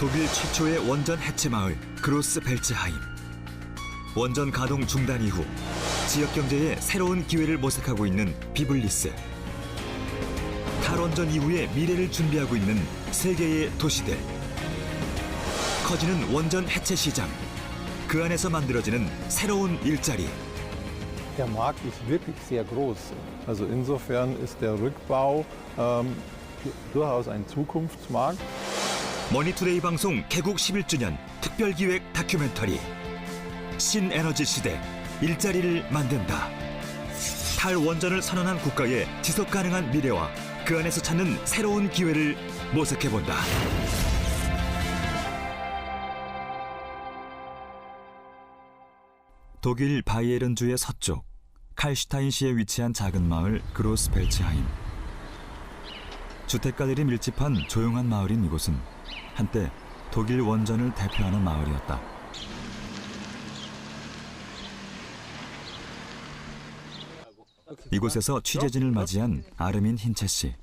독일 최초의 원전 해체 마을 그로스벨츠하임. 원전 가동 중단 이후 지역 경제에 새로운 기회를 모색하고 있는 비블리스. 탈원전 이후의 미래를 준비하고 있는 세계의 도시들. 커지는 원전 해체 시장. 그 안에서 만들어지는 새로운 일자리. Der Markt ist wirklich sehr groß. Also insofern ist der Rückbau durchaus ein Zukunftsmarkt. 머니투데이 방송 개국 11주년 특별기획 다큐멘터리. 신에너지 시대, 일자리를 만든다. 탈원전을 선언한 국가의 지속가능한 미래와 그 안에서 찾는 새로운 기회를 모색해본다. 독일 바이에른주의 서쪽, 칼슈타인시에 위치한 작은 마을 그로스벨츠하임. 주택가들이 밀집한 조용한 마을인 이곳은 한때 독일 원전을 대표하는 마을이었다. 이곳에서 취재진을 맞이한 아르민 힌체 씨.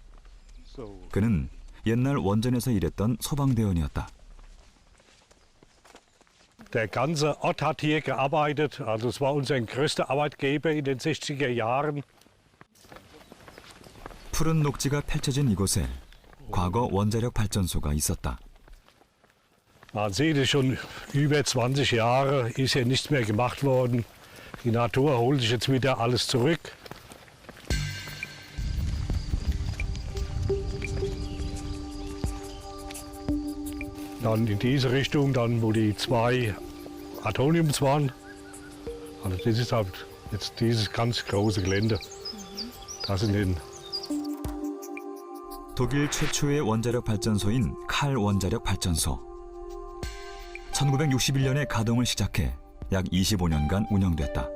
그는 옛날 원전에서 일했던 소방대원이었다. Der ganze Ort hat hier gearbeitet. Also es war unser größter Arbeitgeber in den 60er Jahren. 푸른 녹지가 펼쳐진 이곳에 과거 원자력 발전소가 있었다. Man sieht es schon, über 20 Jahre ist hier nichts mehr gemacht worden. Die Natur holt sich jetzt wieder alles zurück. Dann in diese Richtung, dann wo die zwei Atomiums waren. Also das ist halt jetzt dieses ganz große Gelände. Das in den 독일 최초의 원자력 발전소인 칼 원자력 발전소. 1961년에 가동을 시작해 약 25년간 운영됐다.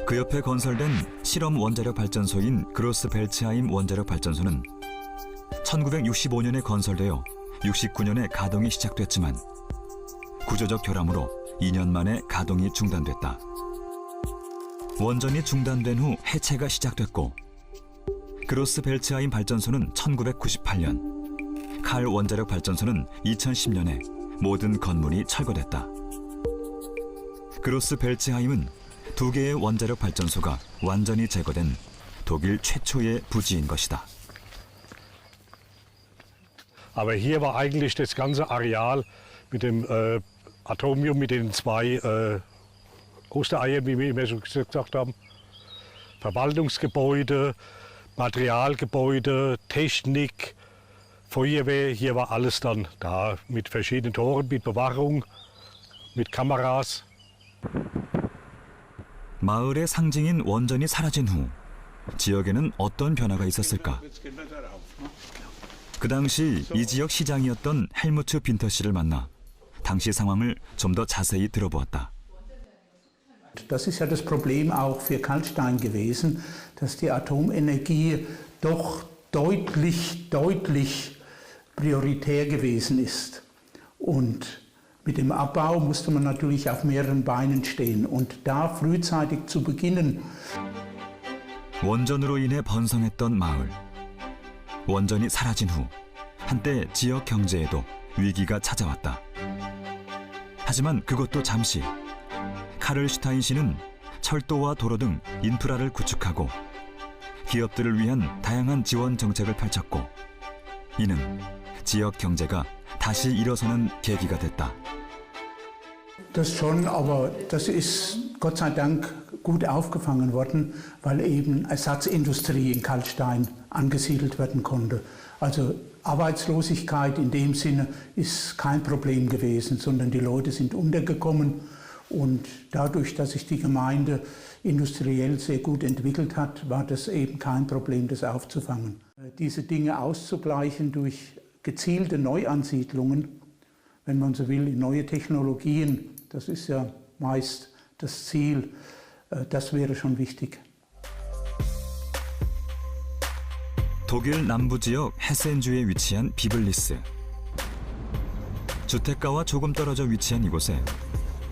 그 옆에 건설된 실험 원자력 발전소인 그로스벨츠하임 원자력 발전소는 1965년에 건설되어 69년에 가동이 시작됐지만 구조적 결함으로 2년 만에 가동이 중단됐다. 원전이 중단된 후 해체가 시작됐고 그로스벨츠하임 발전소는 1998년, 칼 원자력 발전소는 2010년에 모든 건물이 철거됐다. 그로스벨츠하임은 두 개의 원자력 발전소가 완전히 제거된 독일 최초의 부지인 것이다. Aber hier war eigentlich das ganze Areal mit dem Atomium, mit den zwei Ostereiern, wie wir immer schon gesagt haben, Verwaltungsgebäude, Materialgebäude, Technik, Feuerwehr, hier war alles dann da mit verschiedenen Toren, mit Bewachung, mit Kameras. 마을의 상징인 원전이 사라진 후 지역에는 어떤 변화가 있었을까? 그 당시 이 지역 시장이었던 헬무츠 빈터 씨를 만나 당시 상황을 좀 더 자세히 들어보았다. Das ist ja das Problem auch für Kalkstein gewesen, dass die Atomenergie doch deutlich prioritär gewesen ist. Und mit dem Abbau musste man natürlich auf mehreren Beinen stehen. Und da frühzeitig zu beginnen. 원전으로 인해 번성했던 마을. 원전이 사라진 후 한때 지역 경제에도 위기가 찾아왔다. 하지만 그것도 잠시. 카를 슈타인 씨는 철도와 도로 등 인프라를 구축하고 기업들을 위한 다양한 지원 정책을 펼쳤고 이는 지역 경제가 다시 일어서는 계기가 됐다. Das schon, aber das ist Gott sei Dank gut aufgefangen worden, weil eben Ersatzindustrie in Kalkstein angesiedelt werden konnte. Also Arbeitslosigkeit in dem Sinne ist kein Problem gewesen, sondern die Leute sind untergekommen. Und dadurch, dass sich die Gemeinde industriell sehr gut entwickelt hat, war das eben kein Problem, das aufzufangen. Diese Dinge auszugleichen durch gezielte Neuansiedlungen, wenn man so will, in neue Technologien, das ist ja meist das Ziel, das wäre schon wichtig. 독일 남부 지역 헤센주에 위치한 비블리스. 주택가와 조금 떨어져 위치한 이곳에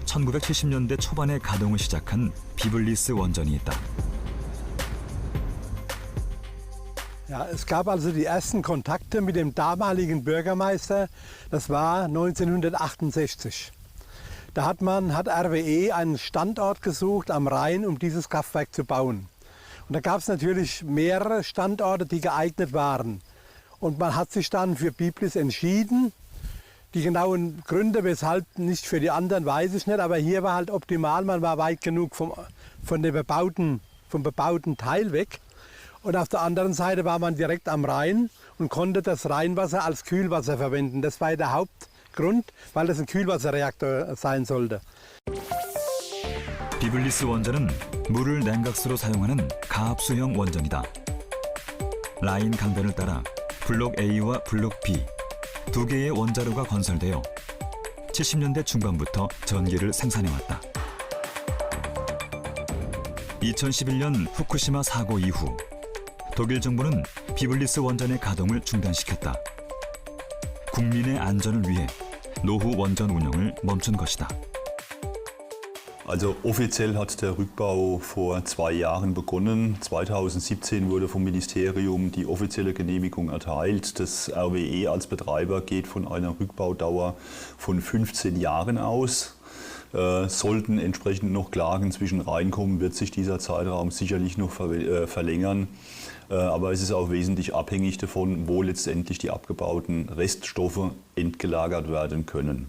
1970년대 초반에 가동을 시작한 비블리스 원전이 있다. Ja, es gab also die ersten Kontakte mit dem damaligen Bürgermeister. Das war 1968. Da hat RWE einen Standort gesucht am Rhein, um dieses Kraftwerk zu bauen. Und da gab es natürlich mehrere Standorte, die geeignet waren. Und man hat sich dann für Biblis entschieden. Die genauen Gründe, weshalb nicht für die anderen, weiß ich nicht. Aber hier war halt optimal, man war weit genug vom bebauten Teil weg. Und auf der anderen Seite war man direkt am Rhein und konnte das Rheinwasser als Kühlwasser verwenden. Das war der Hauptgrund, weil das ein Kühlwasserreaktor sein sollte. 비블리스 원전은 물을 냉각수로 사용하는 가압수형 원전이다. 라인 강변을 따라 블록 A와 블록 B 두 개의 원자로가 건설되어 70년대 중반부터 전기를 생산해왔다. 2011년 후쿠시마 사고 이후 독일 정부는 비블리스 원전의 가동을 중단시켰다. 국민의 안전을 위해 노후 원전 운영을 멈춘 것이다. Also offiziell hat der Rückbau vor 2 Jahren begonnen. 2017 wurde vom Ministerium die offizielle Genehmigung erteilt. Das RWE als Betreiber geht von einer Rückbaudauer von 15 Jahren aus. Sollten entsprechend noch Klagen zwischen reinkommen, wird sich dieser Zeitraum sicherlich noch verlängern. Aber es ist auch wesentlich abhängig davon, wo letztendlich die abgebauten Reststoffe entgelagert werden können.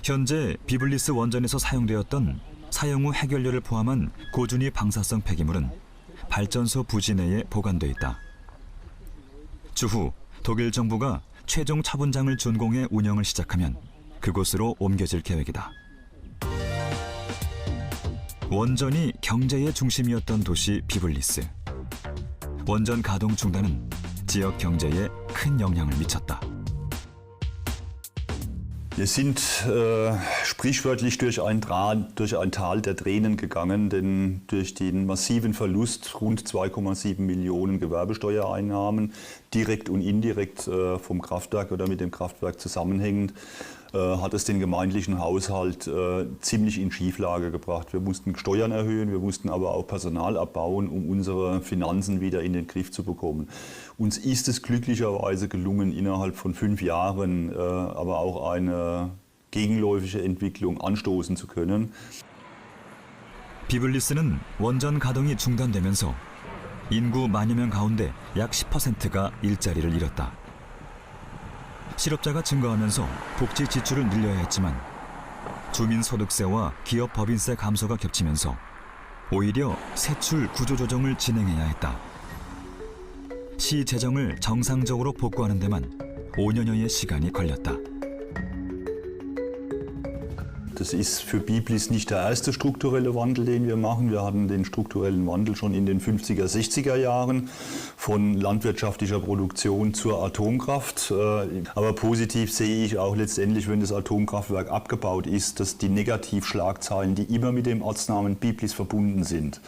현재 비블리스 원전에서 사용되었던 사용 후 해결료를 포함한 고준위 방사성 폐기물은 발전소 부지 내에 보관돼 있다. 추후 독일 정부가 최종 처분장을 준공해 운영을 시작하면 그곳으로 옮겨질 계획이다. 원전이 경제의 중심이었던 도시 비블리스. 원전 가동 중단은 지역 경제에 큰 영향을 미쳤다. Wir sind sprichwörtlich durch ein Tal der Tränen gegangen, denn durch den massiven Verlust, rund 2,7 Millionen Gewerbesteuereinnahmen, direkt und indirekt vom Kraftwerk oder mit dem Kraftwerk zusammenhängend, hat es den gemeindlichen Haushalt ziemlich in Schieflage gebracht. Wir mussten Steuern erhöhen, wir mussten aber auch Personal abbauen, um unsere Finanzen wieder in den Griff zu bekommen. Uns ist es glücklicherweise gelungen, innerhalb von 5 Jahren aber auch eine gegenläufige Entwicklung anstoßen zu können. 비블리스는 원전 가동이 중단되면서 인구 만여 명 가운데 약 10%가 일자리를 잃었다. 실업자가 증가하면서 복지 지출을 늘려야 했지만 주민소득세와 기업 법인세 감소가 겹치면서 오히려 세출 구조조정을 진행해야 했다. 시 재정을 정상적으로 복구하는 데만 5년여의 시간이 걸렸다. Das ist für Biblis nicht der erste strukturelle Wandel, den wir machen. Wir hatten den strukturellen Wandel schon in den 50er, 60er Jahren von landwirtschaftlicher Produktion zur Atomkraft. Aber positiv sehe ich auch letztendlich, wenn das Atomkraftwerk abgebaut ist, dass die Negativschlagzeilen, die immer mit dem Ortsnamen Biblis verbunden sind,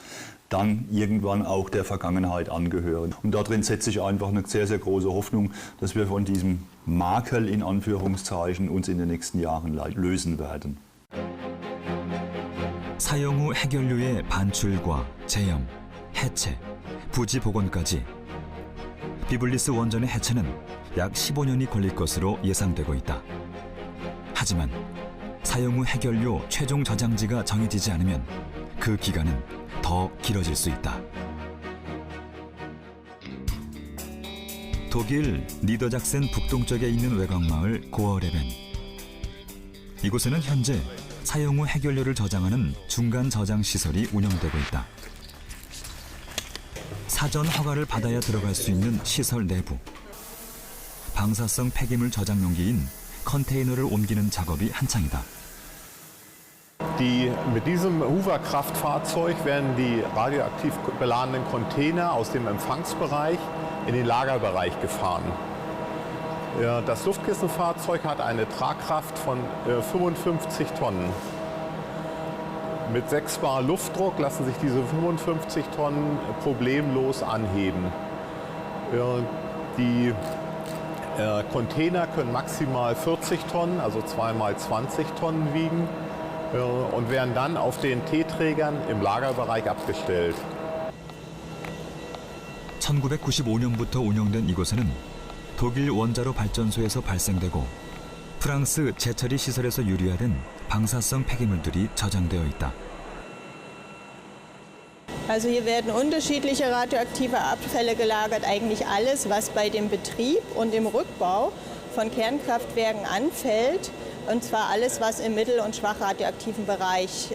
dann irgendwann auch der Vergangenheit angehören. Und darin setze ich einfach eine sehr, sehr große Hoffnung, dass wir von diesem Makel in Anführungszeichen uns in den nächsten Jahren lösen werden. 사용 후 해결료의 반출과 제염, 해체, 부지 복원까지 비블리스 원전의 해체는 약 15년이 걸릴 것으로 예상되고 있다. 하지만 사용 후 해결료 최종 저장지가 정해지지 않으면 그 기간은 더 길어질 수 있다. 독일 니더작센 북동쪽에 있는 외곽마을 고어레벤. 이곳에는 현재 사용 후 해결료를 저장하는 중간 저장 시설이 운영되고 있다. 사전 허가를 받아야 들어갈 수 있는 시설 내부. 방사성 폐기물 저장 용기인 컨테이너를 옮기는 작업이 한창이다. Mit diesem Hoover-Kraftfahrzeug werden die radioaktiv beladenen Container aus dem Empfangsbereich in den Lagerbereich gefahren. Das Luftkissenfahrzeug hat eine Tragkraft von 55 Tonnen. Mit 6 Bar Luftdruck lassen sich diese 55 Tonnen problemlos anheben. Die Container können maximal 40 Tonnen, also 2 mal 20 Tonnen wiegen und werden dann auf den T-Trägern im Lagerbereich abgestellt. 1995년부터 운영된 이곳에는 독일 원자로 발전소에서 발생되고 프랑스 재처리 시설에서 유리화된 방사성 폐기물들이 저장되어 있다. Also hier werden unterschiedliche radioaktive Abfälle gelagert, eigentlich alles, was bei dem Betrieb und im Rückbau von Kernkraftwerken anfällt, und zwar alles, was im mittel- und schwach radioaktiven Bereich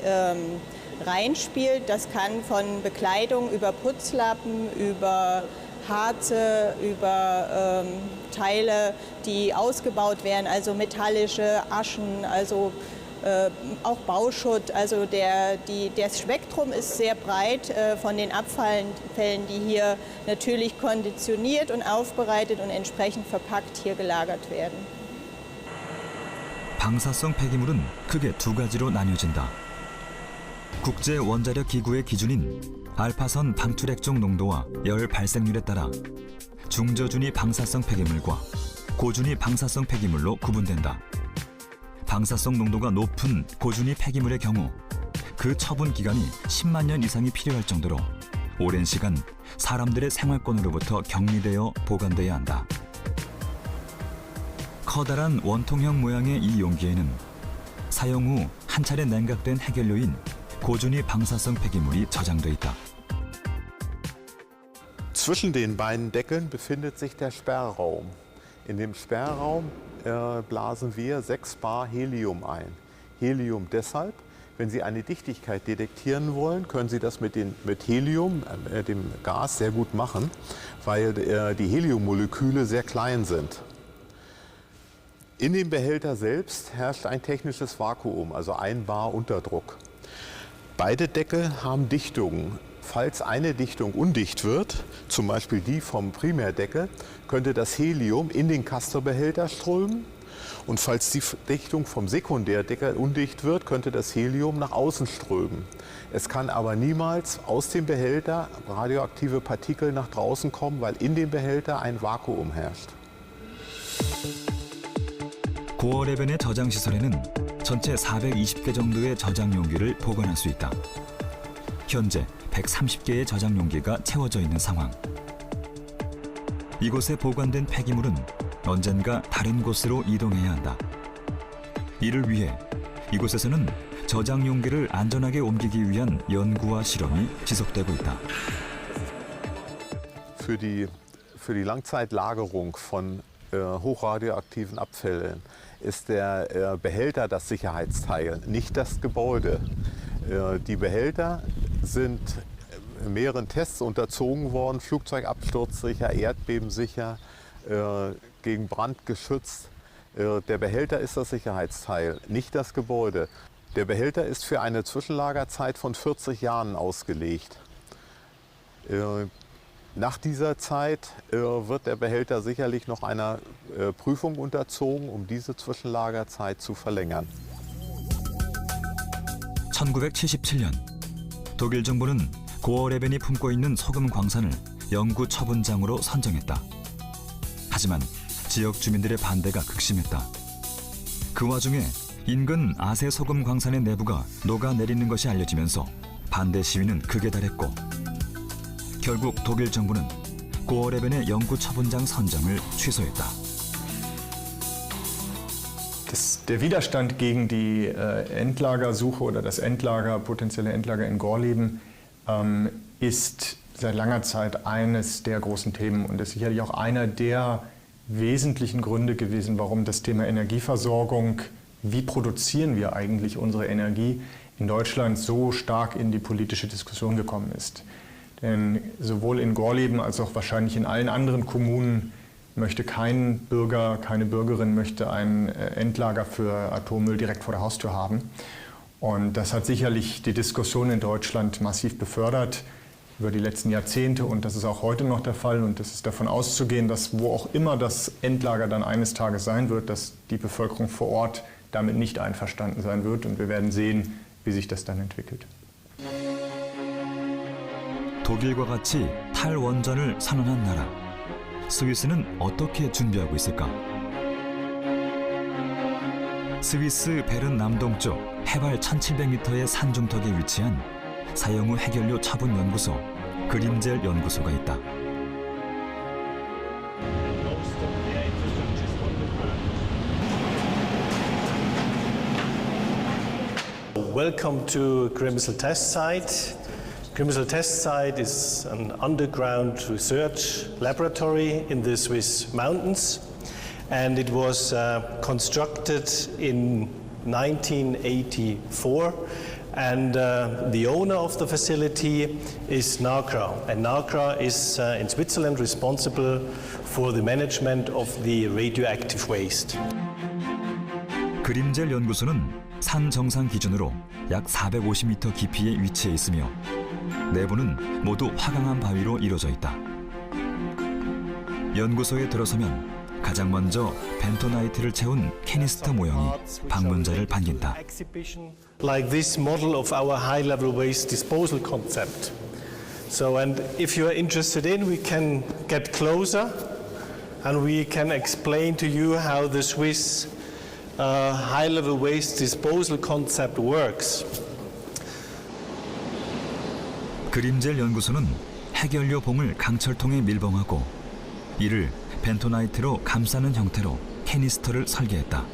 reinspielt. Das kann von Bekleidung über Putzlappen, über Harze, über Teile, die ausgebaut werden, also metallische Aschen, also auch Bauschutt. Also das Spektrum ist sehr breit von den Abfällen, die hier natürlich konditioniert und aufbereitet und entsprechend verpackt hier gelagert werden. 방사성 폐기물은 크게 두 가지로 나뉘어진다. 국제 원자력 기구의 기준인 알파선 방출액종 농도와 열 발생률에 따라 중저준위 방사성 폐기물과 고준위 방사성 폐기물로 구분된다. 방사성 농도가 높은 고준위 폐기물의 경우 그 처분 기간이 10만 년 이상이 필요할 정도로 오랜 시간 사람들의 생활권으로부터 격리되어 보관돼야 한다. 커다란 원통형 모양의 이 용기에는 사용 후 한 차례 냉각된 해결료인 고준위 방사성 폐기물이 저장돼 있다. Zwischen den beiden Deckeln befindet sich der Sperrraum. In dem Sperrraum blasen wir 6 Bar Helium ein. Helium deshalb, wenn Sie eine Dichtigkeit detektieren wollen, können Sie das mit Helium, dem Gas, sehr gut machen, weil die Heliummoleküle sehr klein sind. In dem Behälter selbst herrscht ein technisches Vakuum, also 1 Bar Unterdruck. Beide Deckel haben Dichtungen. Falls eine Dichtung undicht wird, zum Beispiel die vom Primärdeckel, könnte das Helium in den Castor-Behälter strömen. Und falls die Dichtung vom Sekundärdeckel undicht wird, könnte das Helium nach außen strömen. Es kann aber niemals aus dem Behälter radioaktive Partikel nach draußen kommen, weil in dem Behälter ein Vakuum herrscht. 고어레벤의 저장 시설에는 전체 420개 정도의 저장 용기를 보관할 수 있다. 현재 130개의 저장 용기가 채워져 있는 상황. 이곳에 보관된 폐기물은 언젠가 다른 곳으로 이동해야 한다. 이를 위해 이곳에서는 저장 용기를 안전하게 옮기기 위한 연구와 실험이 지속되고 있다. Für die Langzeitlagerung von hochradioaktiven Abfällen ist der Behälter das Sicherheitsteil, nicht das Gebäude. Die Behälter sind mehreren Tests unterzogen worden, flugzeugabsturzsicher, erdbebensicher, gegen Brand geschützt. Der Behälter ist das Sicherheitsteil, nicht das Gebäude. Der Behälter ist für eine Zwischenlagerzeit von 40 Jahren ausgelegt. Nach dieser Zeit wird der Behälter sicherlich noch einer Prüfung unterzogen, um diese Zwischenlagerzeit zu verlängern. 1977년 독일 정부는 고어레벤이 품고 있는 소금 광산을 영구 처분장으로 선정했다. 하지만 지역 주민들의 반대가 극심했다. 그 와중에 인근 아세 소금 광산의 내부가 녹아내리는 것이 알려지면서 반대 시위는 극에 달했고 결국 독일 정부는 고어레벤의 영구 처분장 선정을 취소했다. Der Widerstand gegen die Endlagersuche oder das potenzielle Endlager in Gorleben ist seit langer Zeit eines der großen Themen und ist sicherlich auch einer der wesentlichen Gründe gewesen, warum das Thema Energieversorgung, wie produzieren wir eigentlich unsere Energie, in Deutschland so stark in die politische Diskussion gekommen ist. Denn sowohl in Gorleben als auch wahrscheinlich in allen anderen Kommunen möchte kein Bürger, keine Bürgerin möchte ein Endlager für Atommüll direkt vor der Haustür haben. Und das hat sicherlich die Diskussion in Deutschland massiv befördert über die letzten Jahrzehnte. Und das ist auch heute noch der Fall. Und es ist davon auszugehen, dass wo auch immer das Endlager dann eines Tages sein wird, dass die Bevölkerung vor Ort damit nicht einverstanden sein wird. Und wir werden sehen, wie sich das dann entwickelt. 독일과 같이 탈원전을 선언한 나라. 스위스는 어떻게 준비하고 있을까? 스위스 베른 남동쪽 해발 1700m의 산중턱에 위치한 사형 후 해결료 처분 연구소 그림젤 연구소가 있다. Welcome to Grimsel Test Site. Grimsel Test Site is an underground research laboratory in the Swiss mountains, and it was constructed in 1984, and the owner of the facility is NACRA, and NACRA is in Switzerland responsible for the management of the radioactive waste. 그림젤 연구소는 산 정상 기준으로 약 450m 깊이에 위치해 있으며 내부는 모두 화강암 바위로 이루어져 있다. 연구소에 들어서면 가장 먼저 벤토나이트를 채운 캐니스터 모형이 방문자를 반긴다. Like this model of our high-level waste disposal concept. So, and if you are interested in, we can get closer and we can explain to you how the Swiss high-level waste disposal concept works. 그림젤 연구소는 해결료 봉을 강철통에 밀봉하고 이를 벤토나이트로 감싸는 형태로 캐니스터를 설계했다.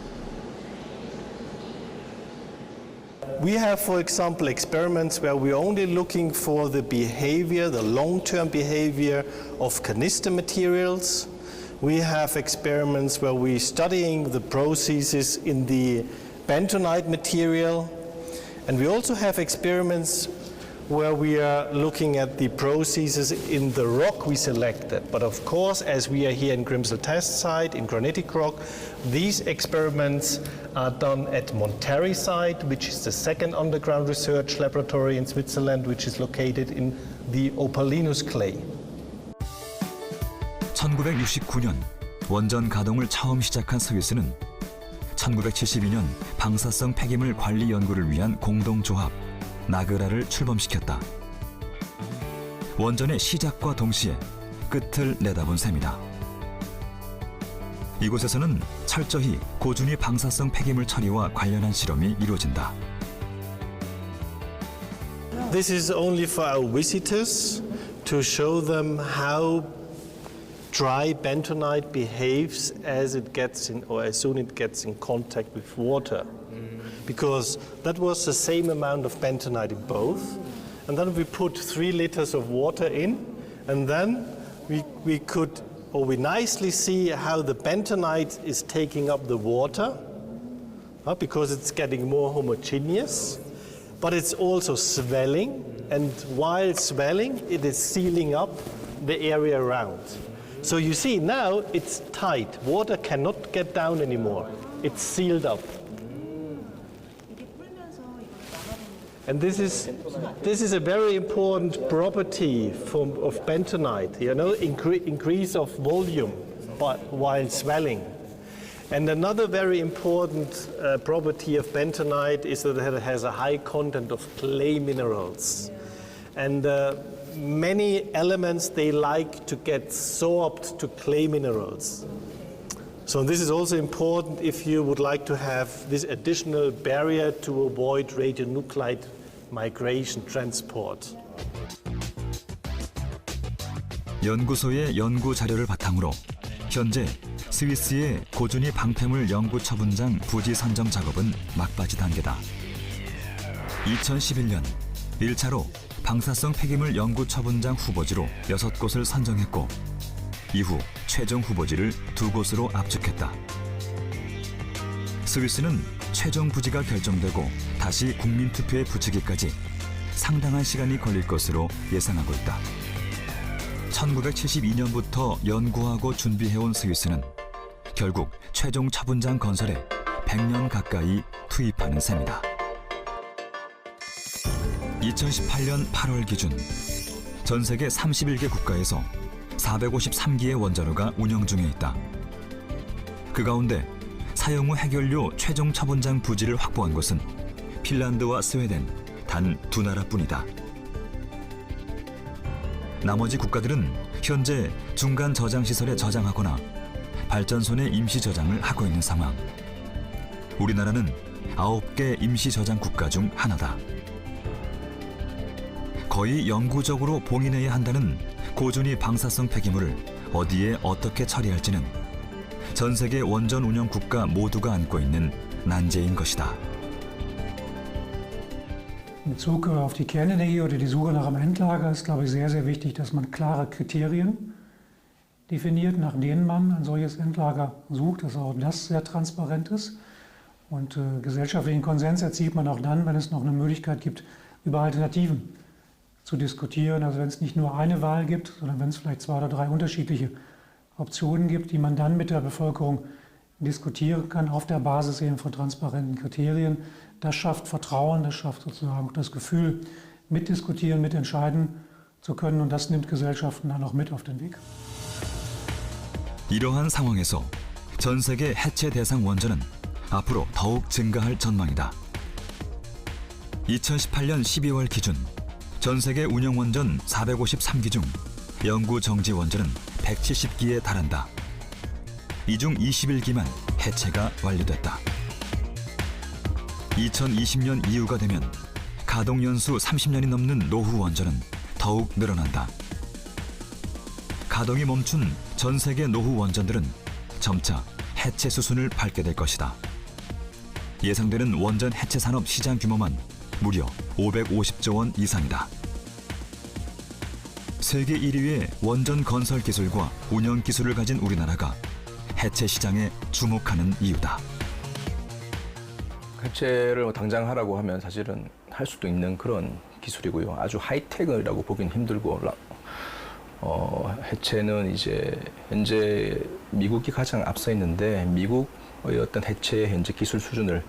We have, for example, experiments where we're only looking for the behavior, the long-term behavior of canister materials. We have experiments where we're studying the processes in the bentonite material. And we also have experiments where we are looking at the processes in the rock we selected. But of course, as we are here in Grimsel Test Site, in granitic rock, these experiments are done at Monterrey site, which is the second underground research laboratory in Switzerland, which is located in the Opalinus clay. 1969년 원전 가동을 처음 시작한 스위스는 1972년 방사성 폐기물 관리 연구를 위한 공동조합 나그라를 출범시켰다. 원전의 시작과 동시에 끝을 내다본 셈이다. 이곳에서는 철저히 고준위 방사성 폐기물 처리와 관련한 실험이 이루어진다. This is only for our visitors to show them how dry bentonite behaves as it gets in, or as soon it gets in contact with water. Because that was the same amount of bentonite in both. And then we put 3 liters of water in, and then we nicely see how the bentonite is taking up the water, because it's getting more homogeneous. But it's also swelling, and while swelling, it is sealing up the area around. So you see now it's tight. Water cannot get down anymore. It's sealed up. And this is a very important property of bentonite, you know, increase of volume while swelling. And another very important property of bentonite is that it has a high content of clay minerals. And many elements, they like to get sorbed to clay minerals. So this is also important if you would like to have this additional barrier to avoid radionuclide migration transport. 연구소의 연구 자료를 바탕으로 현재 스위스의 고준위 방패물 연구 처분장 부지 선정 작업은 막바지 단계다. 2011년 1차로 방사성 폐기물 연구 처분장 후보지로 6곳을 선정했고 이후 최종 후보지를 2곳으로 압축했다. 스위스는 최종 부지가 결정되고 다시 국민투표에 붙이기까지 상당한 시간이 걸릴 것으로 예상하고 있다. 1972년부터 연구하고 준비해온 스위스는 결국 최종 처분장 건설에 100년 가까이 투입하는 셈이다. 2018년 8월 기준 전 세계 31개 국가에서 453기의 원자로가 운영 중에 있다. 그 가운데 사용 후 해결료 최종 처분장 부지를 확보한 곳은 핀란드와 스웨덴 단 2나라뿐이다. 나머지 국가들은 현재 중간 저장 시설에 저장하거나 발전소 내 임시 저장을 하고 있는 상황. 우리나라는 9개 임시 저장 국가 중 하나다. 거의 영구적으로 봉인해야 한다는 고준위 방사성 폐기물을 어디에 어떻게 처리할지는 전 세계 원전 운영 국가 모두가 안고 있는 난제인 것이다. In Bezug auf die Kernenergie oder die Suche nach einem Endlager ist, glaube ich, sehr, sehr wichtig, dass man klare Kriterien definiert, nach denen man ein solches Endlager sucht, dass auch das sehr transparent ist. Und gesellschaftlichen Konsens erzielt man auch dann, wenn es noch eine Möglichkeit gibt, über Alternativen zu diskutieren. Also wenn es nicht nur eine Wahl gibt, sondern wenn es vielleicht 2 oder 3 unterschiedliche Optionen gibt, die man dann mit der Bevölkerung diskutieren kann, auf der Basis eben von transparenten Kriterien. Das schafft Vertrauen, das schafft sozusagen das Gefühl, mitdiskutieren, mitentscheiden zu können. Und das nimmt Gesellschaften dann auch mit auf den Weg. 이러한 상황에서 전 세계 해체 대상 원전은 앞으로 더욱 증가할 전망이다. 2018년 12월 기준 전 세계 운영 원전 453기 중 영구 정지 원전은 170기에 달한다. 이 중 21기만 해체가 완료됐다. 2020년 이후가 되면 가동 연수 30년이 넘는 노후 원전은 더욱 늘어난다. 가동이 멈춘 전 세계 노후 원전들은 점차 해체 수순을 밟게 될 것이다. 예상되는 원전 해체 산업 시장 규모만 무려 550조 원 이상이다. 세계 1위의 원전 건설 기술과 운영 기술을 가진 우리나라가 해체 시장에 주목하는 이유다. 해체를 당장 하라고 하면 사실은 할 수도 있는 그런 기술이고요. 아주 하이테크라고 보기는 힘들고 해체는 이제 현재 미국이 가장 앞서 있는데 미국의 어떤 해체 현재 기술 수준을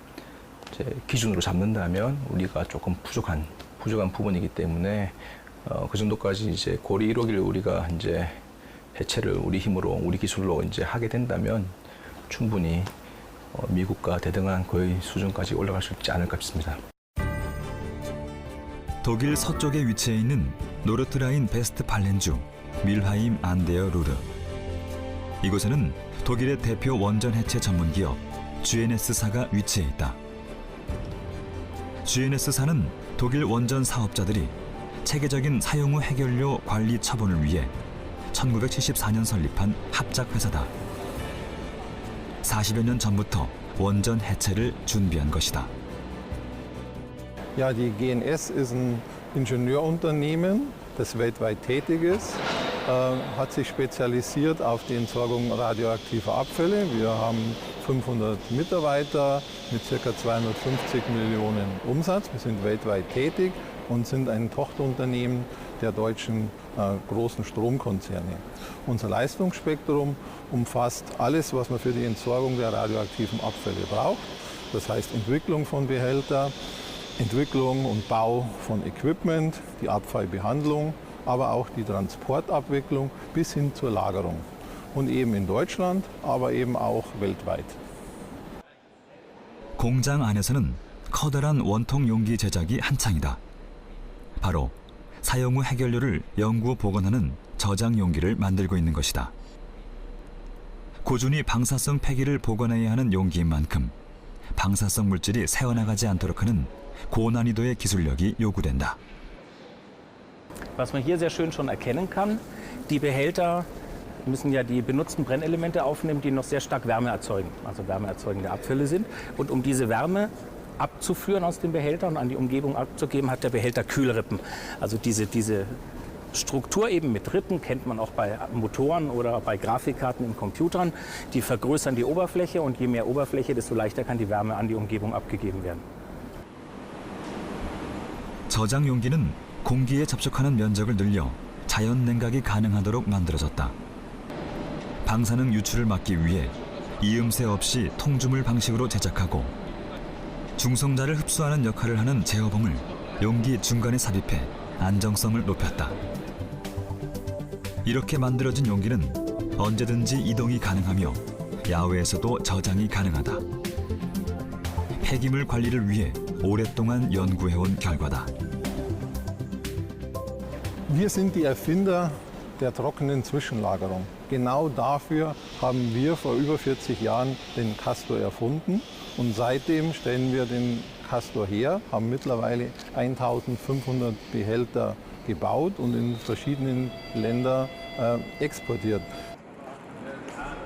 이제 기준으로 잡는다면 우리가 조금 부족한 부분이기 때문에 그 정도까지 이제 고리 1호기를 우리가 이제 해체를 우리 힘으로 우리 기술로 이제 하게 된다면 충분히 미국과 대등한 거의 수준까지 올라갈 수 있지 않을까 싶습니다. 독일 서쪽에 위치해 있는 노르트라인 베스트팔렌주 밀하임 안데어 루르. 이곳에는 독일의 대표 원전 해체 전문 기업 GNS사가 위치해 있다. GNS사는 독일 원전 사업자들이 체계적인 사용 후 해결료 관리 처분을 위해 1974년 설립한 합작 회사다. 40여 년 전부터 원전 해체를 준비한 것이다. Ja, die GNS ist ein Ingenieurunternehmen, das weltweit tätig ist, hat sich spezialisiert auf die Entsorgung radioaktiver Abfälle. Wir haben 500 Mitarbeiter mit ca. 250 Millionen Umsatz. Wir sind weltweit tätig und sind ein Tochterunternehmen der deutschen großen Stromkonzerne. Unser Leistungsspektrum umfasst alles, was man für die Entsorgung der radioaktiven Abfälle braucht. Das heißt Entwicklung von Behältern, Entwicklung und Bau von Equipment, die Abfallbehandlung, aber auch die Transportabwicklung bis hin zur Lagerung. Und eben in Deutschland, aber eben auch weltweit. 공장 안에서는 커다란 원통 용기 제작이 한창이다. 바로 사용 후 해결료를 영구 보관하는 저장 용기를 만들고 있는 것이다. 고준위 방사성 폐기를 보관해야 하는 용기인 만큼 방사성 물질이 새어나가지 않도록 하는 고난이도의 기술력이 요구된다. Was man hier sehr schön schon erkennen kann, die Behälter müssen ja die benutzten Brennelemente aufnehmen, die noch sehr stark Wärme erzeugen, also wärmeerzeugende Abfälle sind. Und um diese Wärme abzuführen aus dem Behälter und an die Umgebung abzugeben, hat der Behälter Kühlrippen. Also diese Struktur eben mit Rippen kennt man auch bei Motoren oder bei Grafikkarten in Computern. Die vergrößern die Oberfläche und je mehr Oberfläche, desto leichter kann die Wärme an die Umgebung abgegeben werden. 저장 용기는 공기에 접촉하는 면적을 늘려 자연 냉각이 가능하도록 만들어졌다. 방사능 유출을 막기 위해 이음새 없이 통주물 방식으로 제작하고 중성자를 흡수하는 역할을 하는 제어봉을 용기 중간에 삽입해 안정성을 높였다. 이렇게 만들어진 용기는 언제든지 이동이 가능하며 야외에서도 저장이 가능하다. 폐기물 관리를 위해 오랫동안 연구해온 결과다. Wir sind die Erfinder der trockenen Zwischenlagerung. Genau dafür haben wir vor über 40 Jahren den Castor erfunden. Und seitdem stellen wir den Castor her, haben mittlerweile 1500 Behälter gebaut und in verschiedenen Länder exportiert.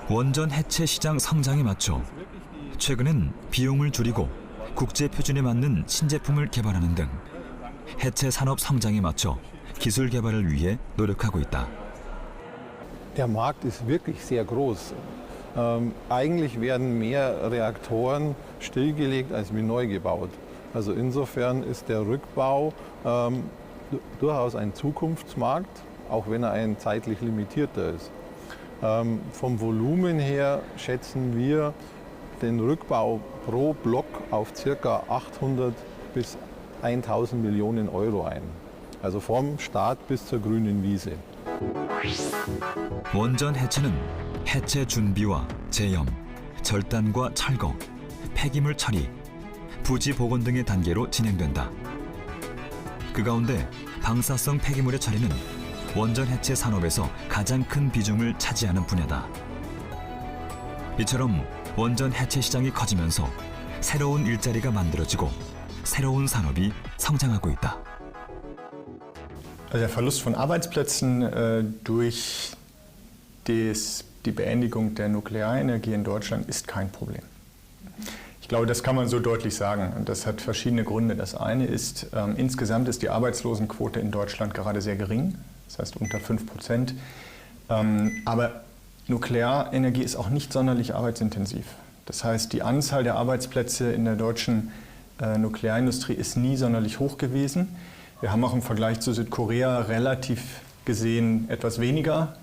원전 해체 시장 성장에 맞춰 최근엔 비용을 줄이고 국제 표준에 맞는 신제품을 개발하는 등 해체 산업 성장에 맞춰 기술 개발을 위해 노력하고 있다. Der Markt ist wirklich sehr groß. Eigentlich werden mehr Reaktoren stillgelegt als wie neu gebaut. Also insofern ist der Rückbau durchaus ein Zukunftsmarkt, auch wenn er ein zeitlich limitierter ist. Vom Volumen her schätzen wir den Rückbau pro Block auf ca. 800 bis 1000 Millionen Euro ein. Also vom Start bis zur grünen Wiese. 원전 해체는 해체 준비와 제염, 절단과 철거, 폐기물 처리, 부지 복원 등의 단계로 진행된다. 그 가운데 방사성 폐기물의 처리는 원전 해체 산업에서 가장 큰 비중을 차지하는 분야다. 이처럼 원전 해체 시장이 커지면서 새로운 일자리가 만들어지고 새로운 산업이 성장하고 있다. Also der Verlust von Arbeitsplätzen durch die Beendigung der Nuklearenergie in Deutschland ist kein Problem. Ich glaube, das kann man so deutlich sagen. Und das hat verschiedene Gründe. Das eine ist, insgesamt ist die Arbeitslosenquote in Deutschland gerade sehr gering, das heißt unter 5%. Aber Nuklearenergie ist auch nicht sonderlich arbeitsintensiv. Das heißt, die Anzahl der Arbeitsplätze in der deutschen Nuklearindustrie ist nie sonderlich hoch gewesen. Wir haben auch im Vergleich zu Südkorea relativ gesehen etwas weniger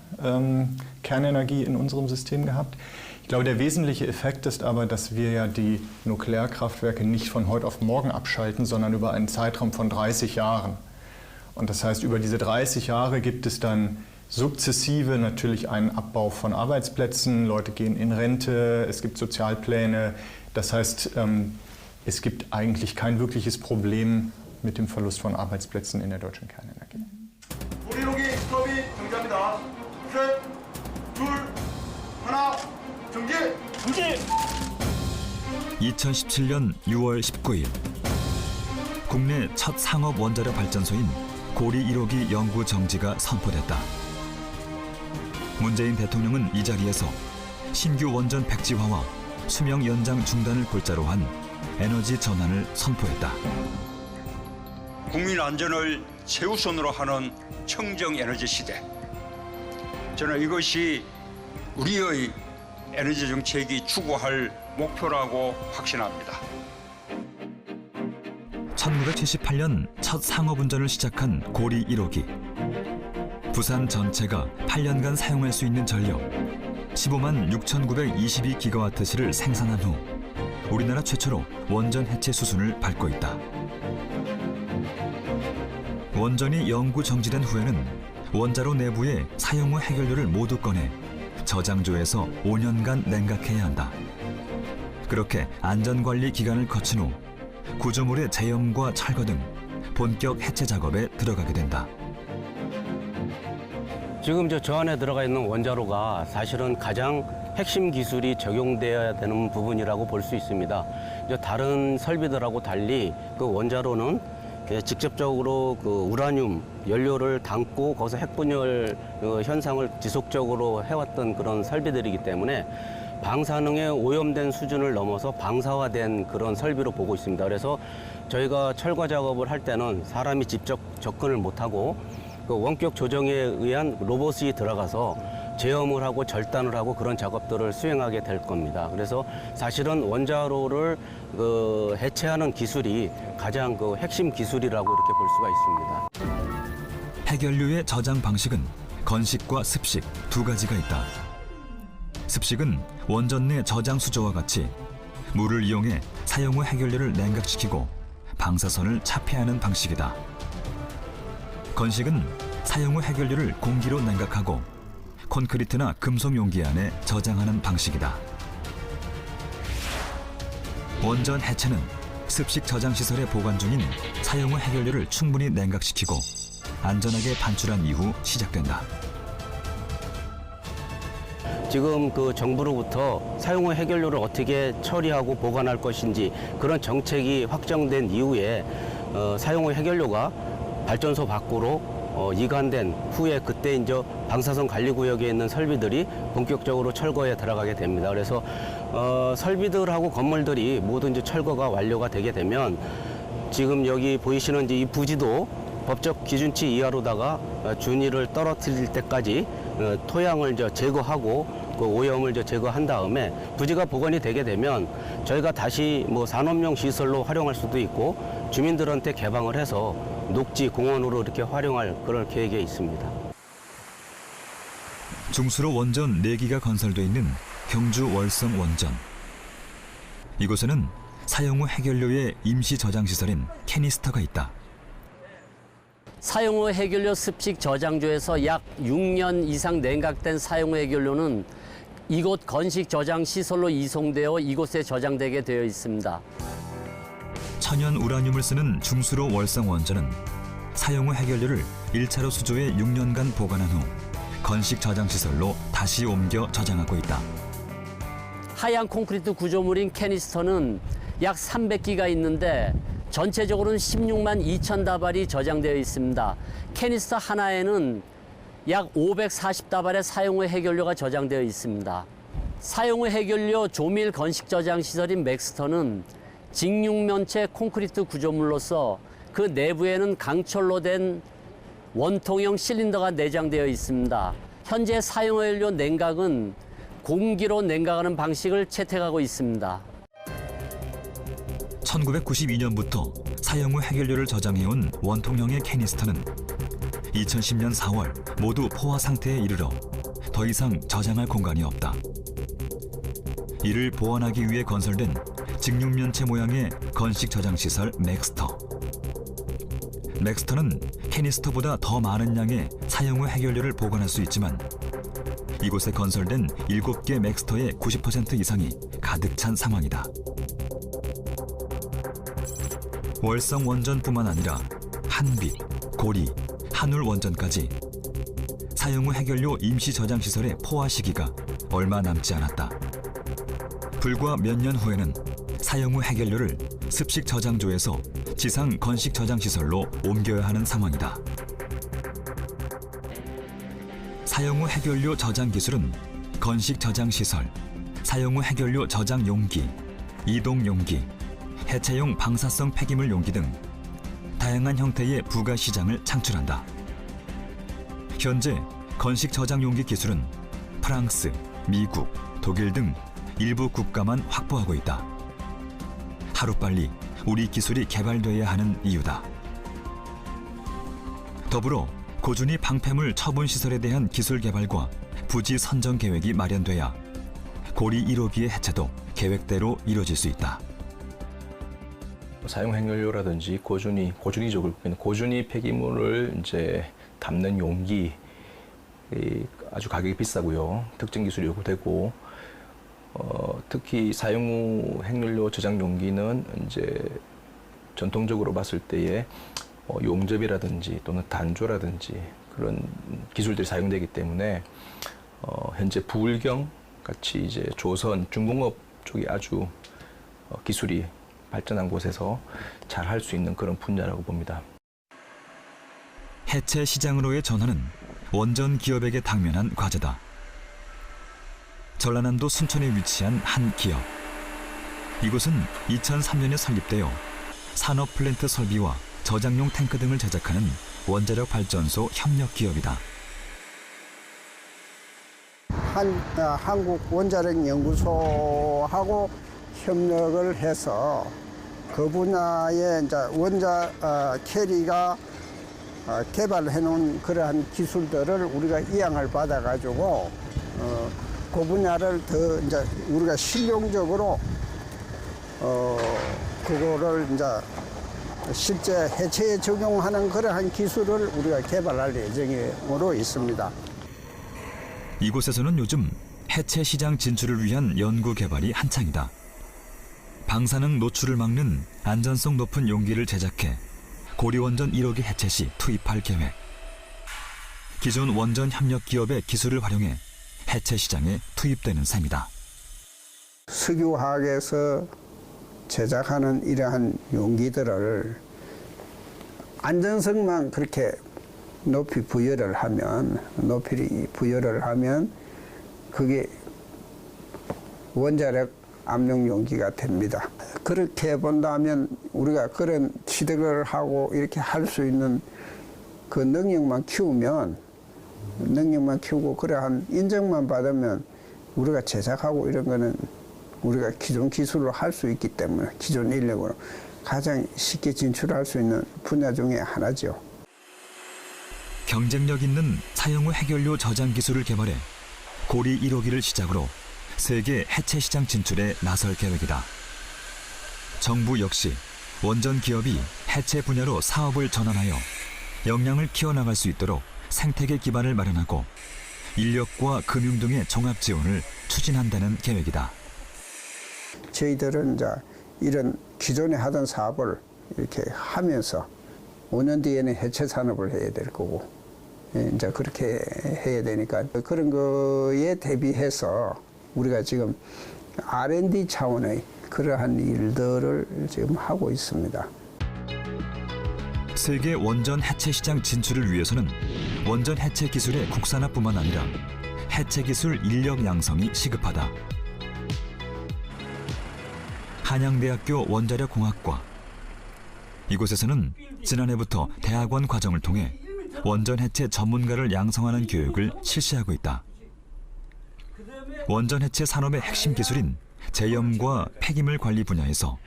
Kernenergie in unserem System gehabt. Ich glaube, der wesentliche Effekt ist aber, dass wir ja die Nuklearkraftwerke nicht von heute auf morgen abschalten, sondern über einen Zeitraum von 30 Jahren. Und das heißt, über diese 30 Jahre gibt es dann sukzessive natürlich einen Abbau von Arbeitsplätzen, Leute gehen in Rente, es gibt Sozialpläne. Das heißt, es gibt eigentlich kein wirkliches Problem mit dem Verlust von Arbeitsplätzen in der deutschen Kernenergie. 2017년 6월 19일 국내 첫 상업 원자력 발전소인 고리 1호기 연구 정지가 선포됐다. 문재인 대통령은 이 자리에서 신규 원전 백지화와 수명 연장 중단을 골자로 한 에너지 전환을 선포했다. 국민 안전을 최우선으로 하는 청정 에너지 시대. 저는 이것이 우리의 에너지 정책이 추구할 목표라고 확신합니다. 1978년 첫 상업운전을 시작한 고리 1호기. 부산 전체가 8년간 사용할 수 있는 전력 15만 6,922기가와트시를 생산한 후 우리나라 최초로 원전 해체 수순을 밟고 있다. 원전이 영구 정지된 후에는 원자로 내부의 사용 후 해결료를 모두 꺼내 저장조에서 5년간 냉각해야 한다. 그렇게 안전관리 기간을 거친 후 구조물의 제염과 철거 등 본격 해체 작업에 들어가게 된다. 지금 저 안에 들어가 있는 원자로가 사실은 가장 핵심 기술이 적용되어야 되는 부분이라고 볼 수 있습니다. 다른 설비들하고 달리 그 원자로는 직접적으로 그 우라늄 연료를 담고 거기서 핵분열 현상을 지속적으로 해왔던 그런 설비들이기 때문에 방사능에 오염된 수준을 넘어서 방사화된 그런 설비로 보고 있습니다. 그래서 저희가 철거 작업을 할 때는 사람이 직접 접근을 못하고 그 원격 조정에 의한 로봇이 들어가서 제염을 하고 절단을 하고 그런 작업들을 수행하게 될 겁니다. 그래서 사실은 원자로를 해체하는 기술이 가장 그 핵심 기술이라고 이렇게 볼 수가 있습니다. 해결류의 저장 방식은 건식과 습식 두 가지가 있다. 습식은 원전 내 저장 수조와 같이 물을 이용해 사용 후 해결료를 냉각시키고 방사선을 차폐하는 방식이다. 건식은 사용 후 해결료를 공기로 냉각하고 콘크리트나 금속 용기 안에 저장하는 방식이다. 원전 해체는 습식 저장 시설에 보관 중인 사용 후 해결료를 충분히 냉각시키고 안전하게 반출한 이후 시작된다. 지금 그 정부로부터 사용 후 해결료를 어떻게 처리하고 보관할 것인지 그런 정책이 확정된 이후에 사용 후 해결료가 발전소 밖으로 이관된 후에 그때 이제 방사선 관리구역에 있는 설비들이 본격적으로 철거에 들어가게 됩니다. 그래서 설비들하고 건물들이 모두 이제 철거가 완료가 되게 되면 지금 여기 보이시는 이 부지도 법적 기준치 이하로다가 준위를 떨어뜨릴 때까지 토양을 제거하고 그 오염을 제거한 다음에 부지가 복원이 되게 되면 저희가 다시 뭐 산업용 시설로 활용할 수도 있고 주민들한테 개방을 해서 녹지 공원으로 이렇게 활용할 그럴 계획에 있습니다. 중수로 원전 4기가 건설돼 있는 경주 월성 원전. 이곳에는 사용 후 해결료의 임시 저장 시설인 캐니스터가 있다. 사용 후 해결료 습식 저장소에서 약 6년 이상 냉각된 사용 후 해결료는 이곳 건식 저장 시설로 이송되어 이곳에 저장되게 되어 있습니다. 천연 우라늄을 쓰는 중수로 월성 원전은 사용 후 해결료를 1차로 수조에 6년간 보관한 후 건식 저장 시설로 다시 옮겨 저장하고 있다. 하얀 콘크리트 구조물인 캐니스터는 약 300기가 있는데 전체적으로는 16만 2천 다발이 저장되어 있습니다. 캐니스터 하나에는 약 540다발의 사용 후 해결료가 저장되어 있습니다. 사용 후 해결료 조밀 건식 저장 시설인 맥스터는 직육면체 콘크리트 구조물로서 그 내부에는 강철로 된 원통형 실린더가 내장되어 있습니다. 현재 사용 후 해결료 냉각은 공기로 냉각하는 방식을 채택하고 있습니다. 1992년부터 사용 후 해결료를 저장해온 원통형의 캐니스터는 2010년 4월 모두 포화 상태에 이르러 더 이상 저장할 공간이 없다. 이를 보완하기 위해 건설된 직육면체 모양의 건식 저장시설 맥스터. 맥스터는 캐니스터보다 더 많은 양의 사용 후 해결료를 보관할 수 있지만 이곳에 건설된 7개 맥스터의 90% 이상이 가득 찬 상황이다. 월성 원전뿐만 아니라 한빛, 고리, 한울 원전까지 사용 후 해결료 임시 저장 시설의 포화 시기가 얼마 남지 않았다. 불과 몇 년 후에는 사용 후 해결료를 습식 저장소에서 지상 건식 저장 시설로 옮겨야 하는 상황이다. 사용 후 해결료 저장 기술은 건식 저장 시설, 사용 후 해결료 저장 용기, 이동 용기, 해체용 방사성 폐기물 용기 등 다양한 형태의 부가 시장을 창출한다. 현재 건식 저장 용기 기술은 프랑스, 미국, 독일 등 일부 국가만 확보하고 있다. 하루빨리 우리 기술이 개발돼야 하는 이유다. 더불어 고준위 방패물 처분 시설에 대한 기술 개발과 부지 선정 계획이 마련돼야 고리 1호기의 해체도 계획대로 이루어질 수 있다. 사용 해결료라든지 고준위적으로 고준위 폐기물을 이제 담는 용기 아주 가격이 비싸고요. 특정 기술이 요구되고 특히 사용 후 해결료 저장 용기는 이제 전통적으로 봤을 때에 용접이라든지 또는 단조라든지 그런 기술들이 사용되기 때문에 현재 부울경 같이 이제 조선 중공업 쪽이 아주 기술이 발전한 곳에서 잘 할 수 있는 그런 분야라고 봅니다. 해체 시장으로의 전환은 원전 기업에게 당면한 과제다. 전라남도 순천에 위치한 한 기업. 이곳은 2003년에 설립되어 산업 플랜트 설비와 저장용 탱크 등을 제작하는 원자력 발전소 협력 기업이다. 한국 원자력 연구소하고 협력을 해서 그 분야에 이제 원자 캐리가 개발해 놓은 그러한 기술들을 우리가 이양을 받아 가지고 그 분야를 더 이제 우리가 실용적으로 그거를 이제 실제 해체에 적용하는 그러한 기술을 우리가 개발할 예정으로 있습니다. 이곳에서는 요즘 해체 시장 진출을 위한 연구 개발이 한창이다. 방사능 노출을 막는 안전성 높은 용기를 제작해 고리원전 1호기 해체 시 투입할 계획. 기존 원전 협력 기업의 기술을 활용해 해체 시장에 투입되는 셈이다. 석유화학에서 제작하는 이러한 용기들을 안전성만 그렇게 높이 부여를 하면 그게 원자력 압력 용기가 됩니다. 그렇게 본다면 우리가 그런 취득을 하고 이렇게 할 수 있는 그 능력만 키우고 그러한 인정만 받으면 우리가 제작하고 이런 거는 우리가 기존 기술로 할 수 있기 때문에 기존 인력으로 가장 쉽게 진출할 수 있는 분야 중에 하나죠. 경쟁력 있는 사용 후 해결료 저장 기술을 개발해 고리 1호기를 시작으로 세계 해체 시장 진출에 나설 계획이다. 정부 역시 원전 기업이 해체 분야로 사업을 전환하여 역량을 키워나갈 수 있도록 생태계 기반을 마련하고 인력과 금융 등의 종합 지원을 추진한다는 계획이다. 저희들은 이제 이런 기존에 하던 사업을 이렇게 하면서 5년 뒤에는 해체 산업을 해야 될 거고 이제 그렇게 해야 되니까 그런 거에 대비해서 우리가 지금 R&D 차원의 그러한 일들을 지금 하고 있습니다. 세계 원전 해체 시장 진출을 위해서는 원전 해체 기술의 국산화뿐만 아니라 해체 기술 인력 양성이 시급하다. 한양대학교 원자력공학과 이곳에서는 지난해부터 대학원 과정을 통해 원전 해체 전문가를 양성하는 교육을 실시하고 있다. 원전 해체 산업의 핵심 기술인 제염과 폐기물 관리 분야에서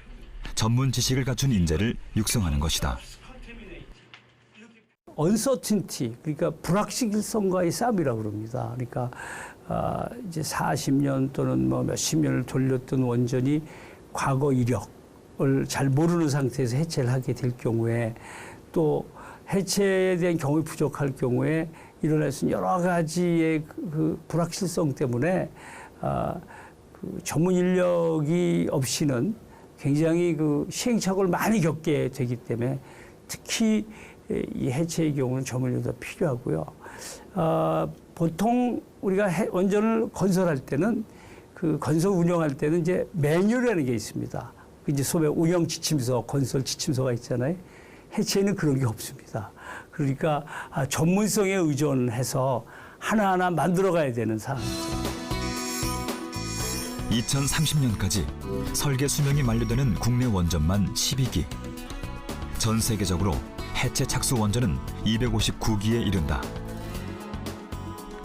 전문 지식을 갖춘 인재를 육성하는 것이다. uncertainty, 그러니까 불확실성과의 싸움이라고 그럽니다. 그러니까 이제 40년 또는 뭐 몇십 년을 돌렸던 원전이 과거 이력을 잘 모르는 상태에서 해체를 하게 될 경우에 또 해체에 대한 경험이 부족할 경우에 일어날 수 있는 여러 가지의 그 불확실성 때문에 그 전문 인력이 없이는 굉장히 그 시행착오를 많이 겪게 되기 때문에 특히 이 해체의 경우는 전문 인력도 필요하고요. 보통 우리가 원전을 건설할 때는 그 건설 운영할 때는 이제 매뉴얼이라는 게 있습니다. 이제 소위 운영 지침서, 건설 지침서가 있잖아요. 해체는 그런 게 없습니다. 그러니까 전문성에 의존해서 하나하나 만들어가야 되는 상황이죠. 2030년까지 설계 수명이 만료되는 국내 원전만 12기. 전 세계적으로 해체 착수 원전은 259기에 이른다.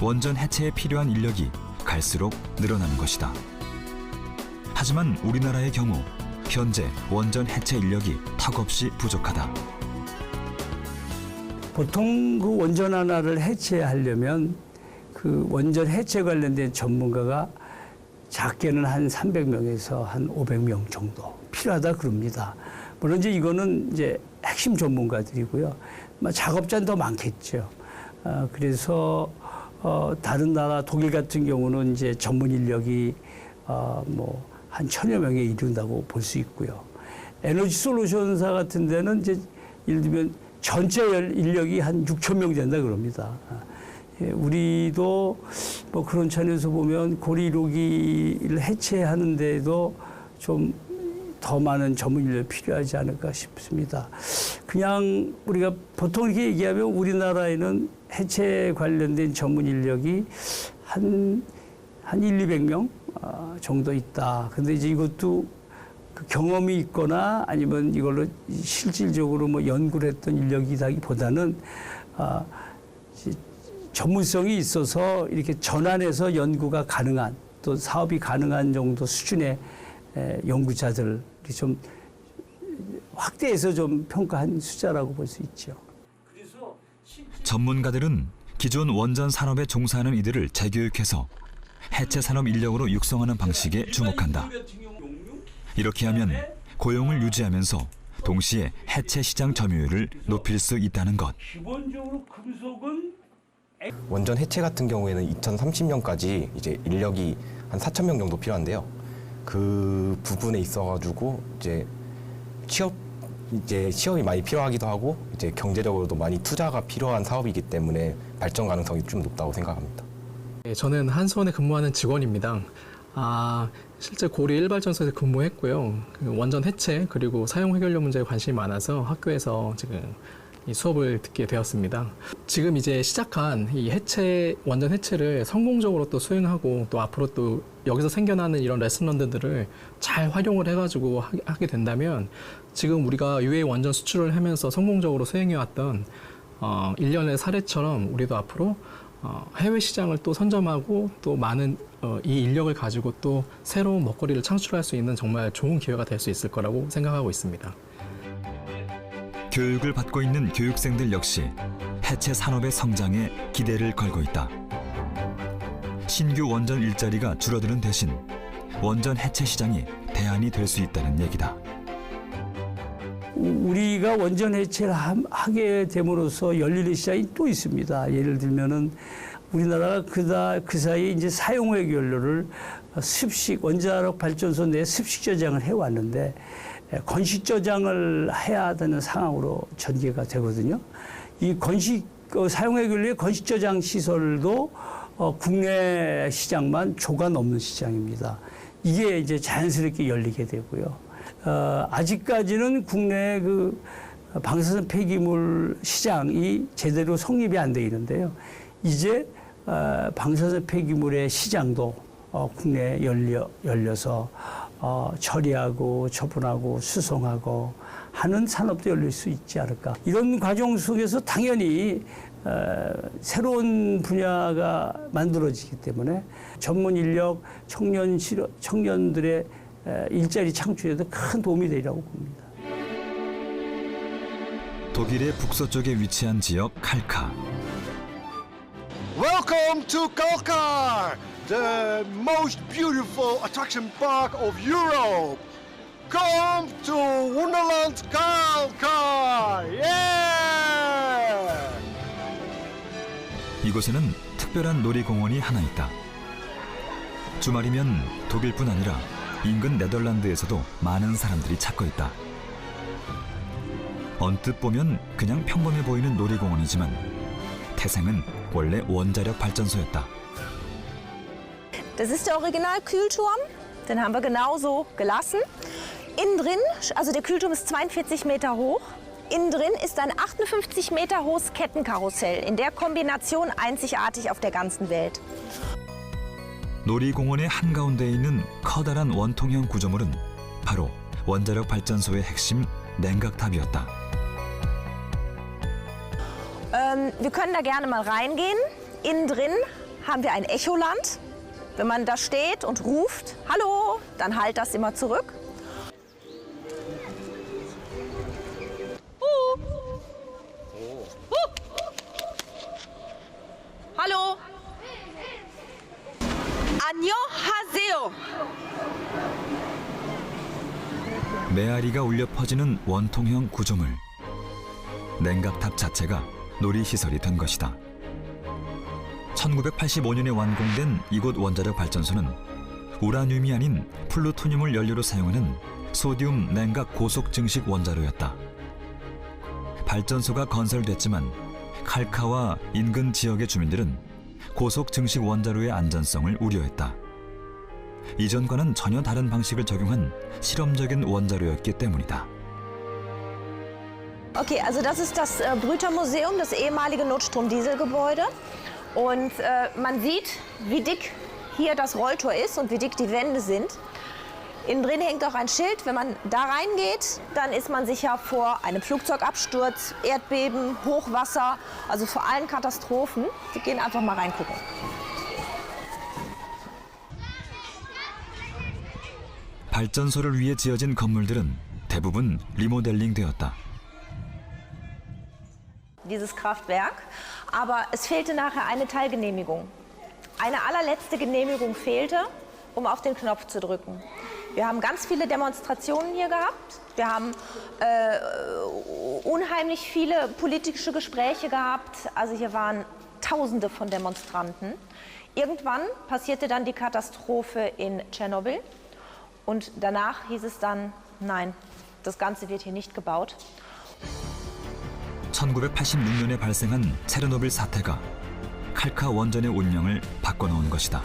원전 해체에 필요한 인력이 갈수록 늘어나는 것이다. 하지만 우리나라의 경우 현재 원전 해체 인력이 턱없이 부족하다. 보통 그 원전 하나를 해체하려면 그 원전 해체 관련된 전문가가 작게는 한 300명에서 한 500명 정도 필요하다 그럽니다. 물론 이제 이거는 이제 핵심 전문가들이고요. 작업자는 더 많겠죠. 그래서 다른 나라 독일 같은 경우는 이제 전문 인력이 뭐 한 1000여 명에 이른다고 볼 수 있고요. 에너지 솔루션사 같은 데는 이제 예를 들면 전체 인력이 한 6,000명 된다 그럽니다. 우리도 뭐 그런 차원에서 보면 고리 1호기를 해체하는데도 좀 더 많은 전문 인력이 필요하지 않을까 싶습니다. 그냥 우리가 보통 이렇게 얘기하면 우리나라에는 해체 관련된 전문 인력이 한 1,200명 정도 있다. 근데 이제 이것도 그 경험이 있거나 아니면 이걸로 실질적으로 뭐 연구를 했던 인력이라기보다는 전문성이 있어서 이렇게 전환해서 연구가 가능한 또 사업이 가능한 정도 수준의 연구자들이 좀 확대해서 좀 평가한 숫자라고 볼 수 있죠. 전문가들은 기존 원전 산업에 종사하는 이들을 재교육해서 해체 산업 인력으로 육성하는 방식에 주목한다. 이렇게 하면 고용을 유지하면서 동시에 해체 시장 점유율을 높일 수 있다는 것. 기본적으로 금속은 원전 해체 같은 경우에는 2030년까지 이제 인력이 한 4,000명 정도 필요한데요. 그 부분에 있어가지고 이제 취업이 많이 필요하기도 하고 이제 경제적으로도 많이 투자가 필요한 사업이기 때문에 발전 가능성이 좀 높다고 생각합니다. 네, 저는 한수원에 근무하는 직원입니다. 실제 고리 1발전소에서 근무했고요. 원전 해체 그리고 사용 해결료 문제에 관심이 많아서 학교에서 지금 이 수업을 듣게 되었습니다. 지금 이제 시작한 이 원전 해체를 성공적으로 또 수행하고 또 앞으로 또 여기서 생겨나는 이런 레슨런들을 잘 활용을 해가지고 하게 된다면 지금 우리가 UAE 원전 수출을 하면서 성공적으로 수행해왔던 일련의 사례처럼 우리도 앞으로 해외 시장을 또 선점하고 또 많은 이 인력을 가지고 또 새로운 먹거리를 창출할 수 있는 정말 좋은 기회가 될 수 있을 거라고 생각하고 있습니다. 교육을 받고 있는 교육생들 역시 해체 산업의 성장에 기대를 걸고 있다. 신규 원전 일자리가 줄어드는 대신 원전 해체 시장이 대안이 될 수 있다는 얘기다. 우리가 원전 해체를 하게 됨으로써 열리는 시장이 또 있습니다. 예를 들면은 우리나라가 그 사이에 이제 사용후액 연료를 원자력 발전소 내 습식 저장을 해왔는데 건식 저장을 해야 되는 상황으로 전개가 되거든요. 이 사용후액 연료의 건식 저장 시설도 국내 시장만 조가 넘는 시장입니다. 이게 이제 자연스럽게 열리게 되고요. 아직까지는 국내 그 방사선 폐기물 시장이 제대로 성립이 안 돼 있는데요. 이제 방사선 폐기물의 시장도 국내에 열려서 처리하고 처분하고 수송하고 하는 산업도 열릴 수 있지 않을까. 이런 과정 속에서 당연히 새로운 분야가 만들어지기 때문에 전문 인력, 청년들의 일자리 창출에도 큰 도움이 되리라고 봅니다. 독일의 북서쪽에 위치한 지역 칼카. Welcome to Kalkar, the most beautiful attraction park of Europe. Come to Wonderland Kalkar! Yeah! 이곳에는 특별한 놀이공원이 하나 있다. 주말이면 독일뿐 아니라 인근 네덜란드에서도 많은 사람들이 찾고 있다. 언뜻 보면 그냥 평범해 보이는 놀이공원이지만 태생은 원래 원자력 발전소였다. Das ist der Original-Kühlturm. Den haben wir genauso gelassen. Innen drin, also der Kühlturm ist 42 Meter hoch. Innen drin ist ein 58 Meter hohes Kettenkarussell. In der Kombination einzigartig auf der ganzen Welt. 놀이공원의 한가운데에 있는 커다란 원통형 구조물은 바로 원자력 발전소의 핵심 냉각탑이었다. Wir können da gerne mal reingehen. Innen drin haben wir ein Echoland. Wenn man da steht und ruft, hallo, dann hallt das immer zurück. Hallo. 안녕하세요. 메아리가 울려 퍼지는 원통형 구조물. 냉각탑 자체가 놀이시설이 된 것이다. 1985년에 완공된 이곳 원자력 발전소는 우라늄이 아닌 플루토늄을 연료로 사용하는 소듐 냉각 고속 증식 원자로였다. 발전소가 건설됐지만 칼카와 인근 지역의 주민들은 고속 증식 원자로의 안전성을 우려했다. 이전과는 전혀 다른 방식을 적용한 실험적인 원자로였기 때문이다. Okay, also das ist das Brüter-Museum, das ehemalige Notstrom-Dieselgebäude. Und man sieht, wie dick hier das Rolltor ist und wie dick die Wände sind. Innen drin hängt auch ein Schild. Wenn man da reingeht, dann ist man sicher vor einem Flugzeugabsturz, Erdbeben, Hochwasser, also vor allen Katastrophen. Wir gehen einfach mal reingucken. 발전소를 위해 지어진 건물들은 대부분 리모델링되었다. Dieses Kraftwerk, aber es fehlte nachher eine Teilgenehmigung. Eine allerletzte Genehmigung fehlte, um auf den Knopf zu drücken. Wir haben ganz viele Demonstrationen hier gehabt. Wir haben unheimlich viele politische Gespräche gehabt. Also hier waren Tausende von Demonstranten. Irgendwann passierte dann die Katastrophe in Tschernobyl. Und danach hieß es dann, nein, das Ganze wird hier nicht gebaut. 1986년에 발생한 체르노빌 사태가 칼카 원전의 운명을 바꿔놓은 것이다.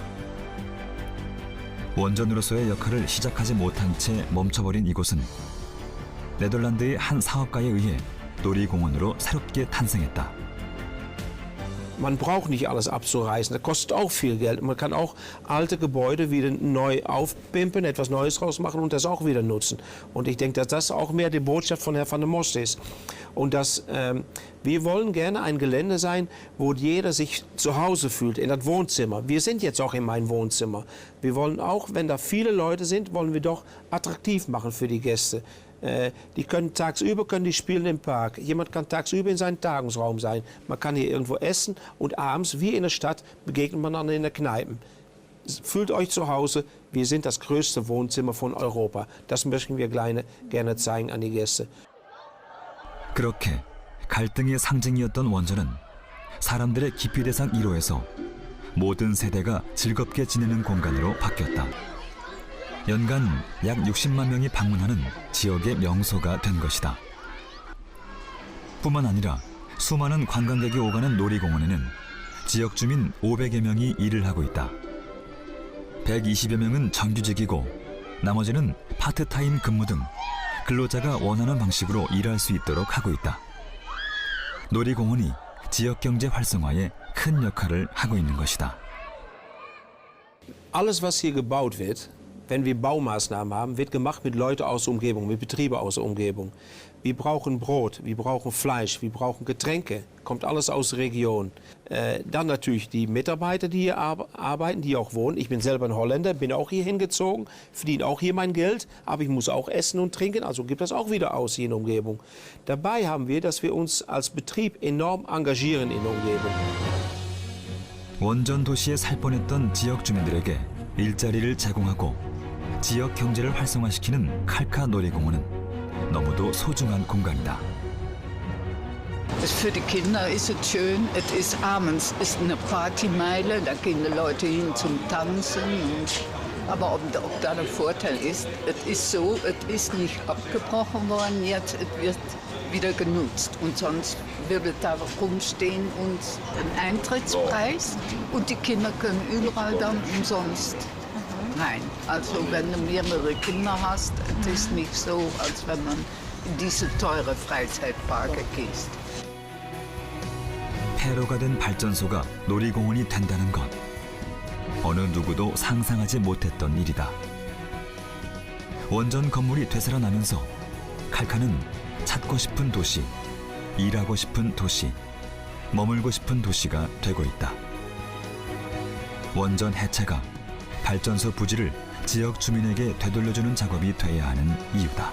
원전으로서의 역할을 시작하지 못한 채 멈춰버린 이곳은 네덜란드의 한 사업가에 의해 놀이공원으로 새롭게 탄생했다. Man braucht nicht alles abzureißen, das kostet auch viel Geld. Man kann auch alte Gebäude wieder neu aufpimpen, etwas Neues draus machen und das auch wieder nutzen. Und ich denke, dass das auch mehr die Botschaft von Herrn van der Most ist. Und dass wir wollen gerne ein Gelände sein, wo jeder sich zu Hause fühlt, in das Wohnzimmer. Wir sind jetzt auch in meinem Wohnzimmer. Wir wollen auch, wenn da viele Leute sind, wollen wir doch attraktiv machen für die Gäste. Die können tagsüber die spielen im Park. Jemand kann tagsüber in seinem Tagungsraum sein. Man kann hier irgendwo essen und abends, wie in der Stadt, begegnet man dann in der Kneipen. Fühlt euch zu Hause, wir sind das größte Wohnzimmer von Europa. Das möchten wir gerne zeigen an die Gäste. 그렇게 갈등의 상징이었던 원전은 사람들의 기피 대상 1호에서 모든 세대가 즐겁게 지내는 공간으로 바뀌었다. 연간 약 60만 명이 방문하는 지역의 명소가 된 것이다. 뿐만 아니라 수많은 관광객이 오가는 놀이공원에는 지역 주민 500여 명이 일을 하고 있다. 120여 명은 정규직이고 나머지는 파트타임 근무 등 근로자가 원하는 방식으로 일할 수 있도록 하고 있다. 놀이공원이 지역 경제 활성화에 큰 역할을 하고 있는 것이다. Alles, was hier gebaut wird, wenn wir Baumaßnahmen haben, wird gemacht mit Leuten aus der Umgebung, mit Betrieben aus der Umgebung. Wir brauchen Brot, wir brauchen Fleisch, wir brauchen Getränke, kommt alles aus der Region. Dann natürlich die Mitarbeiter, die hier arbeiten, die auch wohnen. Ich bin selber ein Holländer, bin auch hier hingezogen, verdiene auch hier mein Geld, aber ich muss auch essen und trinken, also gibt das auch wieder aus hier in der Umgebung. Dabei haben wir, dass wir uns als Betrieb enorm engagieren in der Umgebung. 원전 도시에 살 뻔했던 지역 주민들에게 일자리를 제공하고 지역 경제를 활성화시키는 칼카 놀이공원은 너무도 소중한 공간이다. Für die Kinder ist es schön. Es ist abends ist eine Partymeile, da gehen die Leute hin zum Tanzen. Aber ob da der Vorteil ist, es ist so, es ist nicht abgebrochen worden, jetzt es wird wieder genutzt. Und sonst würde da rumstehen und ein Eintrittspreis und die Kinder können überall dann umsonst rein. Also wenn du mehrere Kinder hast, es ist nicht so, als wenn man in diese teure Freizeitparke gehst. 폐로가 된 발전소가 놀이공원이 된다는 것. 어느 누구도 상상하지 못했던 일이다. 원전 건물이 되살아나면서 칼카는 찾고 싶은 도시, 일하고 싶은 도시, 머물고 싶은 도시가 되고 있다. 원전 해체가 발전소 부지를 지역 주민에게 되돌려주는 작업이 돼야 하는 이유다.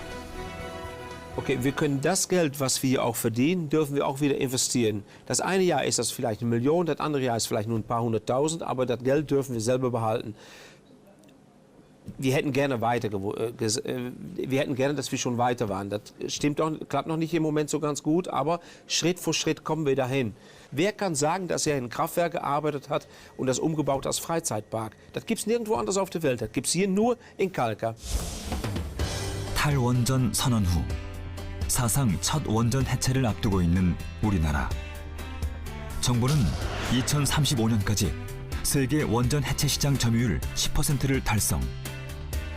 Okay, wir können das Geld, was wir auch verdienen, dürfen wir auch wieder investieren. Das eine Jahr ist das vielleicht 1 Million, das andere Jahr ist vielleicht nur ein paar 100.000, aber das Geld dürfen wir selber behalten. Wir hätten gerne wir hätten gerne, dass wir schon weiter waren. Das stimmt doch, klappt noch nicht im Moment so ganz gut, aber Schritt für Schritt kommen wir dahin. Wer kann sagen, dass er in Kraftwerk gearbeitet hat und das umgebaut als Freizeitpark? Das gibt es nirgendwo anders auf der Welt. Das gibt es hier nur in Kalka. 탈원전 선언 후 사상 첫 원전 해체를 앞두고 있는 우리나라. 정부는 2035년까지 세계 원전 해체 시장 점유율 10%를 달성,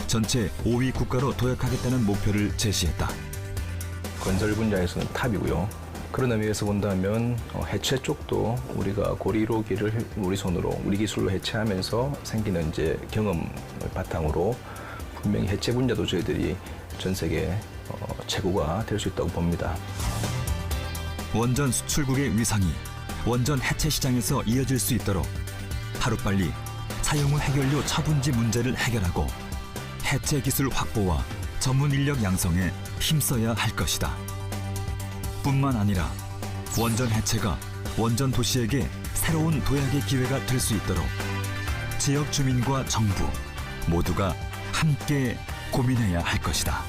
전체 5위 국가로 도약하겠다는 목표를 제시했다. 건설 분야에서는 탑이고요. 그런 의미에서 본다면 해체 쪽도 우리가 고리로기를 우리 손으로, 우리 기술로 해체하면서 생기는 이제 경험을 바탕으로 분명히 해체 분야도 저희들이 전 세계 최고가 될 수 있다고 봅니다. 원전 수출국의 위상이 원전 해체 시장에서 이어질 수 있도록 하루빨리 사용 후 해결료 처분지 문제를 해결하고 해체 기술 확보와 전문 인력 양성에 힘써야 할 것이다. 뿐만 아니라 원전 해체가 원전 도시에게 새로운 도약의 기회가 될 수 있도록 지역 주민과 정부 모두가 함께 고민해야 할 것이다.